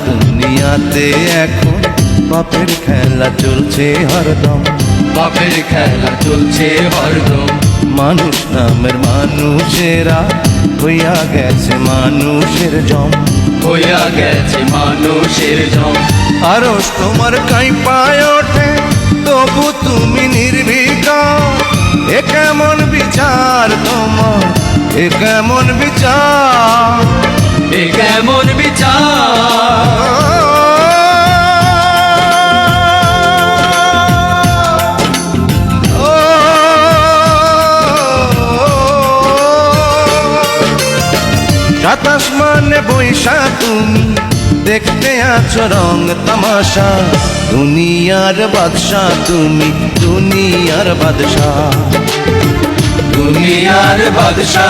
দুনিয়াতে এখন পাপের খেলা চলছে হরদম, পাপের খেলা চলছে হরদম। মানুষ নামের মানুষেরা হইয়া গেছে মানুষের জম, হইয়া গেছে মানুষের জম। আরস তোমার কাঁপায় ওঠে তবু তুমি নির্বিকার। এ কেমন বিচার তোমার, এ কেমন বিচার, এ কেমন বিচার। সাতাশ মানে বৈশা তুমি দেখতে আছো রং তামাশা। দুনিয়ার বাদশা তুমি, দুনিয়ার বাদশা, দুনিয়ার বাদশা।